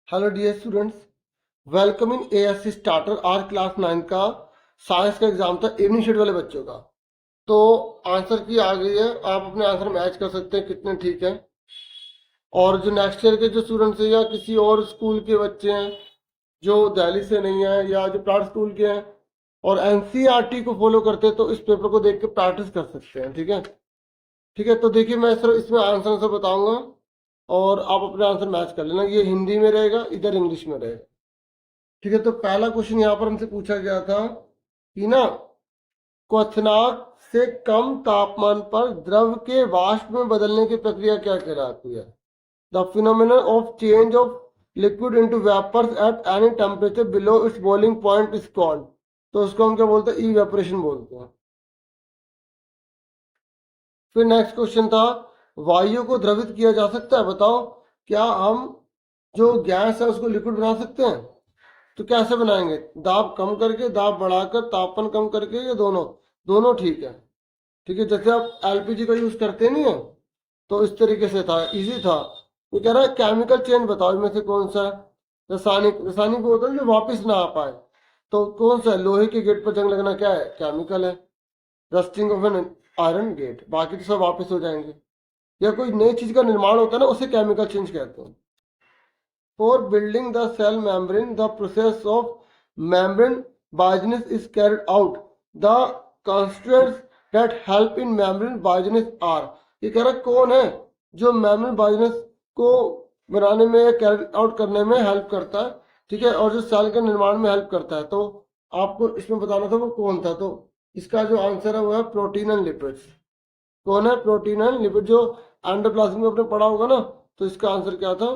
Hello dear students, welcome in ASC starter. आज class 9 का science का एग्जाम था इवनिंग शिफ्ट वाले बच्चों का। तो आंसर की आ गई है, आप अपने आंसर मैच कर सकते हैं कितने ठीक है। और जो नेक्स्ट ईयर के जो स्टूडेंट्स हैं या किसी और स्कूल के बच्चे हैं जो दिल्ली से नहीं है या जो प्राइवेट स्कूल के हैं और एनसीईआरटी को फॉलो करते हैं तो इस पेपर को देख के प्रैक्टिस कर सकते हैं। ठीक है, ठीक है। तो देखिए, मैं सिर्फ इसमें आंसर बताऊंगा और आप अपने आंसर मैच कर लेना। ये हिंदी में रहेगा, इधर इंग्लिश में रहेगा। ठीक है, तो पहला क्वेश्चन यहाँ पर हमसे पूछा गया था कि ना, क्वथनांक से कम तापमान पर द्रव के वाष्प में बदलने की प्रक्रिया क्या कहलाती है? The phenomenon of change of liquid into vapours at any temperature below its boiling point is called. तो उसको हम क्या बोलते हैं? इवेपोरेशन बोलते हैं। फिर नेक्स्ट क्वेश्चन था, वायु को द्रवित किया जा सकता है? बताओ, क्या हम जो गैस है उसको लिक्विड बना सकते हैं? तो कैसे बनाएंगे? दाब कम करके, दाब बढ़ाकर, तापमान कम करके, या दोनों? दोनों ठीक है। ठीक है, जैसे आप एलपीजी का यूज करते नहीं है, तो इस तरीके से था, इजी था। वो कह रहा है केमिकल चेंज बताओ इनमें से कौन सा है? रासायनिक। रासायनिक वो होता है जो वापस ना आ पाए। तो कौन सा है? लोहे के गेट पर जंग लगना क्या है? केमिकल है। Rusting of an iron gate, बाकी तो सब वापस हो जाएंगे। या कोई नई चीज का निर्माण होता है ना, उसे केमिकल चेंज कहते हैं। For building the cell membrane, the process of membrane biogenesis is carried out. The constituents that help in membrane biogenesis are। ये कह रहा कौन है जो membrane biogenesis को बनाने में, कैरी आउट करने में हेल्प करता है? ठीक है, और जो सेल के निर्माण में हेल्प करता है। तो आपको इसमें बताना था वो कौन था। तो इसका जो आंसर है वो है प्रोटीन एंड लिपिड्स। कौन है? Protein and lipid. जो एंडोप्लाज्म में आपने पढ़ा होगा ना, तो इसका आंसर क्या था?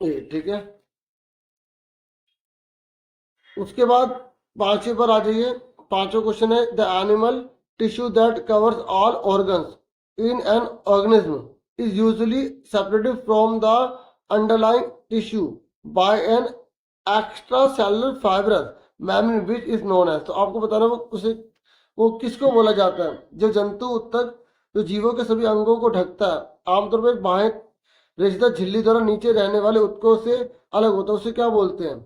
ए। ठीक है, उसके बाद पांचवे पर आ जाइए। पांचवा क्वेश्चन है, the animal tissue that covers all organs in an organism is usually separated from the underlying tissue by an extra cellular fibrous membrane which is known as. तो आपको बताना वो उसे, वो किसको बोला जाता है? जो जंतु उत्तक जो जीवों के सभी अंगों को ढकता है, आमतौर पर बाहें रेशेदार झिल्ली द्वारा नीचे रहने वाले उत्तकों से अलग होता है, उसे क्या बोलते हैं?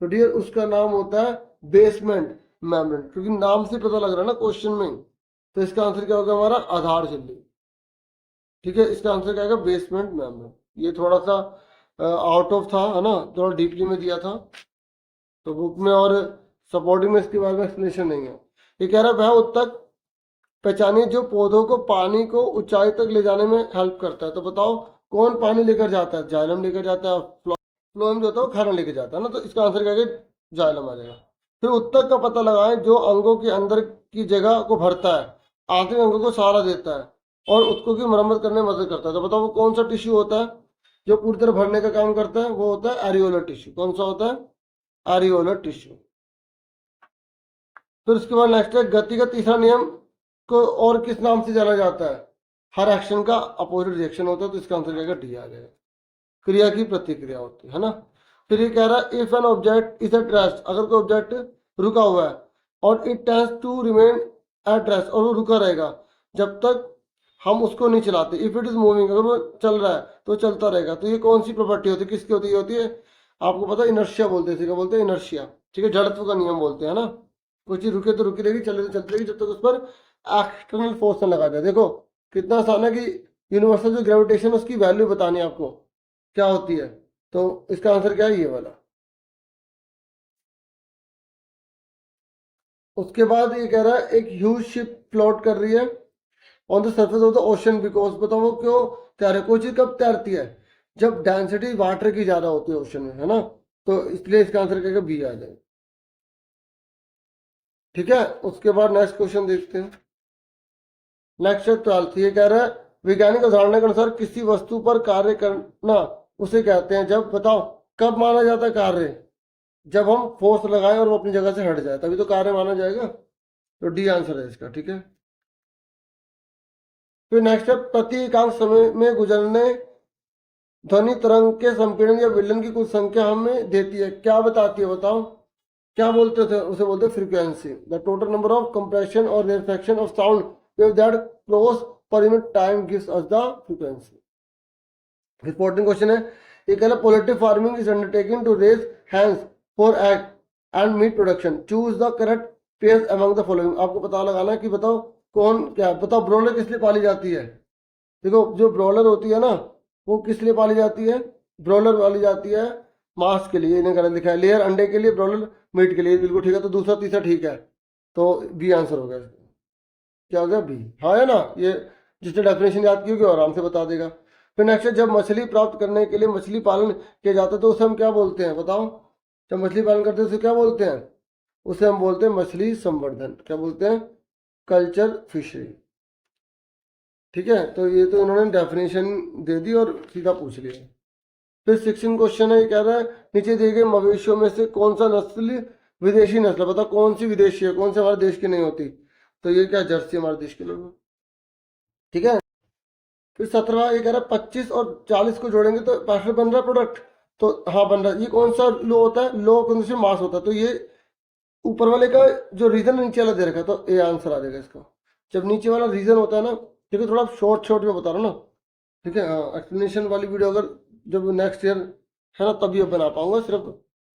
तो डियर, उसका नाम होता है बेसमेंट मेम्ब्रेन। क्योंकि नाम से पता लग रहा है ना क्वेश्चन में। तो इसका आंसर क्या होगा हमारा? आधार झिल्ली। ठीक है, इसका आंसर क्या होगा? Basement membrane. ये थोड़ा सा आउट ऑफ था, है ना, थोड़ा डीपली में दिया था तो बुक में, और सपोर्टिंग में इसके बारे में एक्सप्लेनेशन नहीं है। ये कह रहा है वह उत्तक पहचानिए जो पौधों को पानी को ऊंचाई तक ले जाने में हेल्प करता है। तो बताओ कौन पानी लेकर जाता है? जाइलम लेकर जाता है। फ्लोएम जो होता है वो खाना लेके जाता है ना, तो इसका आंसर क्या है? जाइलम आ जाएगा। फिर उत्तक का पता लगाएं जो अंगों के अंदर की जगह को भरता है, आंतरिक अंगों को सहारा देता है और उत्तकों की मरम्मत करने में मदद करता है। तो बताओ वो कौन सा टिश्यू होता है जो पूरी तरह भरने का काम करता है? वो होता है एरियोलर टिश्यू। कौन सा होता है? Areolar tissue. फिर उसके बाद नेक्स्ट है, गति का तीसरा नियम को और किस नाम से जाना जाता है? हर एक्शन का अपोजिट रिएक्शन होता है, तो इसका आंसर क्या डी आ जाएगा। क्रिया की प्रतिक्रिया होती है ना। फिर ये कह रहा है, if an object is at rest, अगर कोई ऑब्जेक्ट रुका हुआ है और it tends to remain at rest, और वो रुका रहेगा जब तक हम उसको नहीं चलाते। इफ इट इज मूविंग, अगर वो चल रहा है तो चलता रहेगा। तो ये कौन सी प्रॉपर्टी होती है? किसकी होती है? ये होती है, आपको पता है, इनर्शिया बोलते हैं। इसे क्या बोलते हैं? इनर्शिया। ठीक है, जड़त्व का नियम बोलते हैं ना। कोई चीज रुके तो रुकी रहेगी, चले तो चलती रहेगी जब तक उस पर एक्सटर्नल फोर्स न लगा जाए। देखो कितना आसान है कि यूनिवर्सल जो ग्रेविटेशन है उसकी वैल्यू बतानी है आपको क्या होती है। तो इसका आंसर क्या है? ये वाला। उसके बाद ये कह रहा है, एक ह्यूज शिप फ्लोट कर रही है on the surface of the ocean because. बताओ वो क्यों तैर रही है? कोई चीज कब तैरती है? जब डेंसिटी वाटर की ज्यादा होती है ओशन में, है ना। तो इसलिए इसका आंसर क्या बी आ जाए। ठीक है, उसके बाद नेक्स्ट क्वेश्चन देखते हैं। नेक्स्ट है 12th। ये कह रहा है, वैज्ञानिक अवधारणा के अनुसार किसी वस्तु पर कार्य करना उसे कहते हैं जब, बताओ कब माना जाता है कार्य? जब हम फोर्स लगाएं और वो अपनी जगह से हट जाए, तभी तो कार्य माना जाएगा। तो डी आंसर है इसका। ठीक है, फिर नेक्स्ट है, प्रति एकांक समय में गुजरने ध्वनि तरंग के संपीड़न या विलयन की कुछ संख्या हमें देती है। क्या बताती है? बताओ क्या बोलते थे? उसे बोलते हैं frequency. The total number of compression or reflection of sound wave that cross per unit time gives us the frequency. Important question है, ये कह रहा poultry farming is undertaking to raise hands for egg and meat production, choose the correct pairs among the following. आपको पता लगाना है कि बताओ कौन क्या, बताओ ब्रॉयलर किस लिए पाली जाती है। देखो जो ब्रॉयलर होती है ना, वो किस लिए पाली जाती है, ब्रॉयलर पाली जाती है मांस के लिए, इन्हें गलत लिखा है, लेयर अंडे के लिए, ब्रॉयलर मीट के लिए, बिल्कुल ठीक है। तो दूसरा तीसरा ठीक है, तो बी आंसर हो गया इसका। क्या हो गया, बी। हाँ है ना, ये जिसने डेफिनेशन याद की होगी वो आराम से बता देगा। फिर नेक्स्ट है, जब मछली प्राप्त करने के लिए मछली पालन किया जाता है तो उसे हम क्या बोलते हैं, बताओ। जब मछली पालन करते हैं उसे क्या बोलते हैं, उसे हम बोलते हैं मछली संवर्धन। क्या बोलते हैं, कल्चर फिशरी। ठीक है, तो ये तो इन्होंने डेफिनेशन दे दी और सीधा पूछ लिया। फिर 16 क्वेश्चन है, ये कह रहा है नीचे दिए गए मवेशियों में से कौन सा नस्ल विदेशी नस्ल है, बताओ कौन सी विदेशी है, कौन सी हमारे देश की नहीं होती। तो ये क्या, जर्सी हमारे देश के लोग। ठीक है। फिर 17 ये कह रहा है 25 और 40 को जोड़ेंगे तो 65 बन रहा है प्रोडक्ट। तो हाँ बन रहा है। ये कौन सा लो होता है, लो कंजम्पशन मास होता है। तो ये ऊपर वाले का जो रीजन नीचे वाला दे रखा है, तो ए आंसर आ जाएगा इसका। जब नीचे वाला रीजन होता है ना, ठीक है, थोड़ा शॉर्ट शॉर्ट में बता रहा हूँ ना। ठीक है, हाँ, एक्सप्लेनेशन वाली वीडियो अगर जब नेक्स्ट ईयर है ना तभी अब बना पाऊंगा, सिर्फ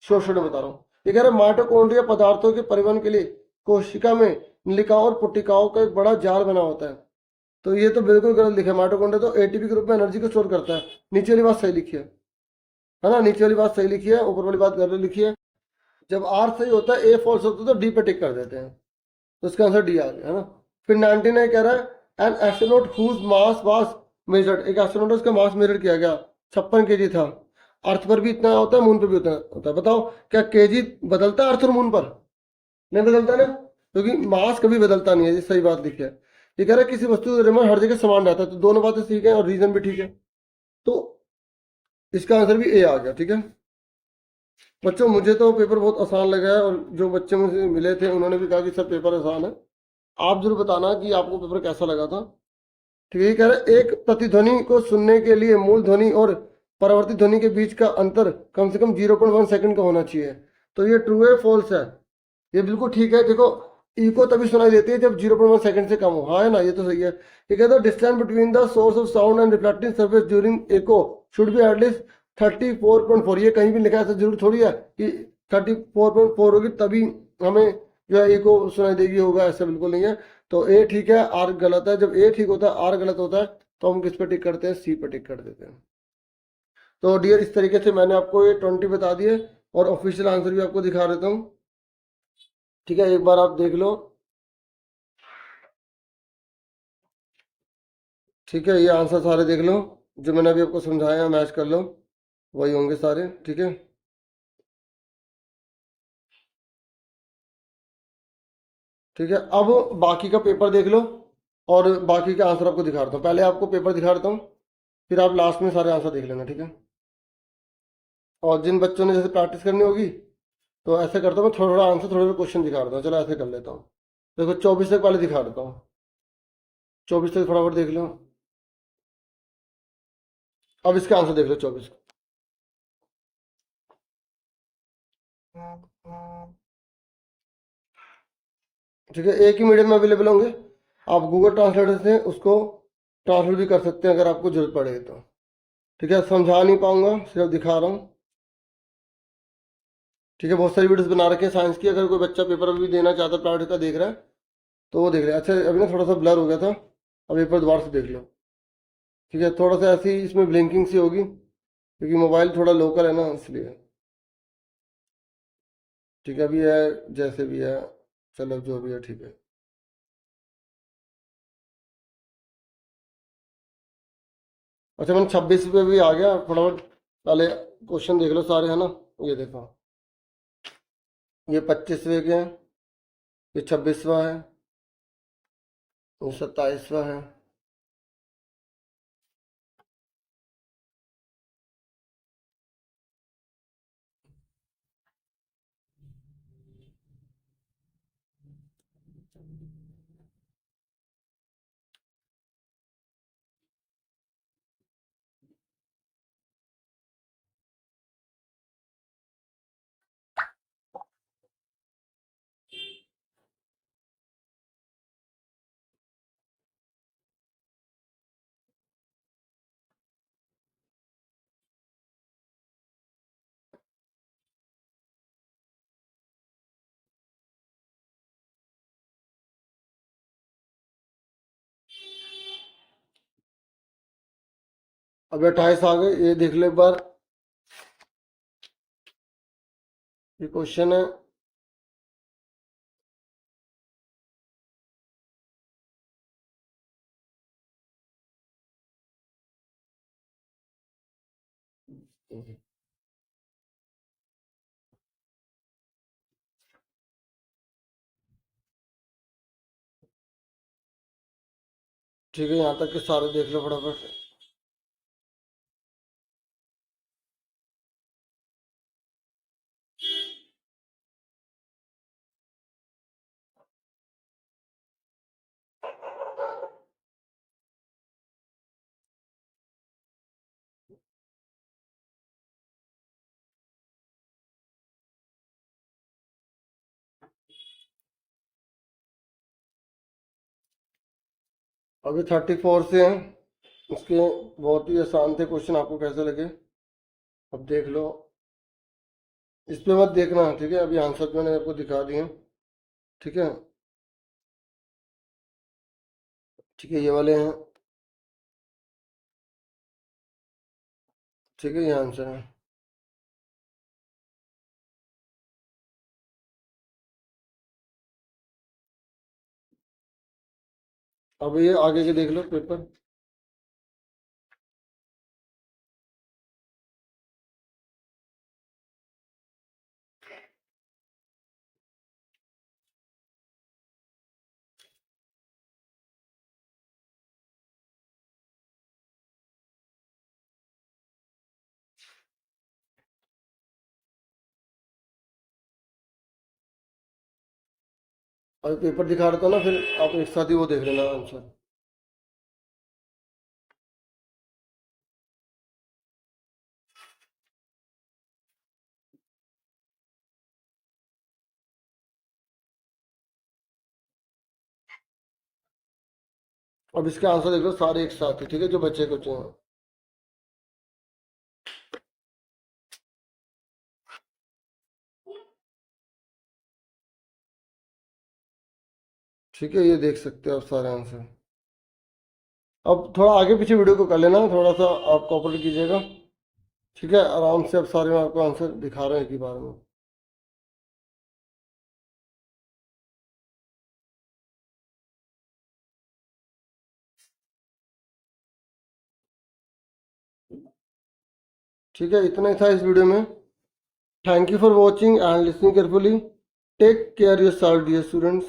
शॉर्ट शॉर्ट में बता रहा हूँ। ये कह रहा है माइटोकॉन्ड्रिया पदार्थों के परिवहन के लिए कोशिका में नलिकाओं और पुट्टिकाओं का एक बड़ा जाल बना होता है। तो ये तो बिल्कुल गलत लिखा है, माइटोकॉन्ड्रिया तो एटीपी के रूप में एनर्जी को स्टोर करता है। नीचे वाली बात सही लिखी है ना, नीचे वाली बात सही लिखी है, ऊपर वाली बात गलत लिखी है। जब आर सही होता है, ए फॉल्स होता है, तो डी पे टिक कर देते हैं। तो इसका आंसर डी आ गया, है ना। फिर 19 कह रहा है an astronaut whose mass was measured, एक एस्ट्रोनॉट उसका मास मेजर किया गया, 56 kg था। अर्थ पर भी इतना होता है, मून पर भी उतना होता है। बताओ क्या केजी बदलता है अर्थ और मून पर, नहीं बदलता ना, क्योंकि मास कभी बदलता नहीं है। ये सही बात लिखी है। ये कह रहा है किसी वस्तु का द्रव्यमान हर जगह समान रहता है, तो दोनों बातें ठीक है और रीजन भी ठीक है। तो इसका आंसर भी ए आ गया। ठीक है बच्चों, मुझे तो पेपर बहुत आसान लगा है, और जो बच्चे मुझे मिले थे उन्होंने भी कहा कि सर पेपर आसान है। आप जरूर बताना कि आपको पेपर कैसा लगा था। ठीक है, कह रहे एक प्रतिध्वनि को सुनने के लिए मूल ध्वनि और परावर्तित ध्वनि के बीच का अंतर कम से कम 0.1 सेकंड का होना चाहिए। तो ये ट्रू है फॉल्स है, ये बिल्कुल ठीक है। देखो इको तभी सुनाई देती है जब 0.1 सेकंड से कम हो, हाँ है ना, ये तो सही है। ये कहता है distance between the source of sound and reflecting surface during echo should be at least 34.4। ये कहीं भी लिखा है, ऐसा जरूर थोड़ी है कि 34.4 होगी तभी हमें जो है एको सुनाई देगी, होगा, ऐसा बिल्कुल नहीं है। तो ए ठीक है, आर गलत है। जब ए ठीक होता है आर गलत होता है तो हम किस पे टिक करते हैं, सी पे टिक कर देते हैं। तो डियर इस तरीके से मैंने आपको ये 20 बता दिए, और ऑफिशियल आंसर भी आपको दिखा देता हूँ। ठीक है, एक बार आप देख लो। ठीक है, ये आंसर सारे देख लो, जो मैंने अभी आपको समझाया मैच कर लो, वही होंगे सारे। ठीक है, ठीक है, अब बाकी का पेपर देख लो, और बाकी के आंसर आपको दिखा देता हूँ। पहले आपको पेपर दिखा देता हूँ, फिर आप लास्ट में सारे आंसर देख लेना। ठीक है, और जिन बच्चों ने जैसे प्रैक्टिस करनी होगी, तो ऐसे करता हूँ मैं, थोड़ा थोड़ा आंसर थोड़ा थोड़ा क्वेश्चन दिखा देता हूँ। चलो ऐसे कर लेता हूँ। देखो 24 तक पहले दिखा देता हूँ, 24 तक फटाफट देख लो। अब इसका आंसर देख लो 24। ठीक है, एक ही मीडियम में अवेलेबल होंगे। आप गूगल ट्रांसलेटर से उसको ट्रांसलेट भी कर सकते हैं अगर आपको जरूरत पड़े तो। ठीक है, समझा नहीं पाऊंगा, सिर्फ दिखा रहा हूँ। ठीक है, बहुत सारी वीडियोस बना रखे हैं साइंस की, अगर कोई बच्चा पेपर अभी देना चाहता है, प्राइवेट का देख रहा है, तो वो देख ले। अच्छा अभी ना थोड़ा सा ब्लर हो गया था, अब एक बार दोबारा से देख लो। ठीक है, थोड़ा सा ऐसी इसमें ब्लिंकिंग सी होगी, क्योंकि मोबाइल थोड़ा लोकल है ना, इसलिए। ठीक है, अभी है जैसे भी है, चलो जो भी है ठीक है। अच्छा मैंने 26 पे भी आ गया, फटाफट पहले क्वेश्चन देख लो सारे, है ना। ये देखो, ये 25वें के हैं, ये 26वां है, ये 27वां है। अभी 28 आ गए, ये देख लो एक बार। ये क्वेश्चन है, ठीक है, यहाँ तक के सारे देख लो फटाफट। अभी 34 से हैं, उसके बहुत ही आसान थे क्वेश्चन, आपको कैसे लगे अब देख लो। इस पे मत देखना, ठीक है, अभी आंसर मैंने आपको दिखा दिए, ठीक है। ठीक है, ये वाले हैं, ठीक है, ये आंसर है। अब ये आगे के देख लो पेपर। अभी पेपर दिखा रहा था ना, फिर आप एक साथ ही वो देख लेना आंसर। अब इसके आंसर देख लो सारे एक साथ ही, ठीक है, जो बच्चे कुछ हैं। ठीक है, ये देख सकते हो आप सारे आंसर। अब थोड़ा आगे पीछे वीडियो को कर लेना, थोड़ा सा आप कॉपरेट कीजिएगा, ठीक है। आराम से अब सारे मैं आपको आंसर दिखा रहे हैं एक ही बार में। ठीक है, इतना ही था इस वीडियो में। Thank you for watching and listening carefully. Take care yourself dear students.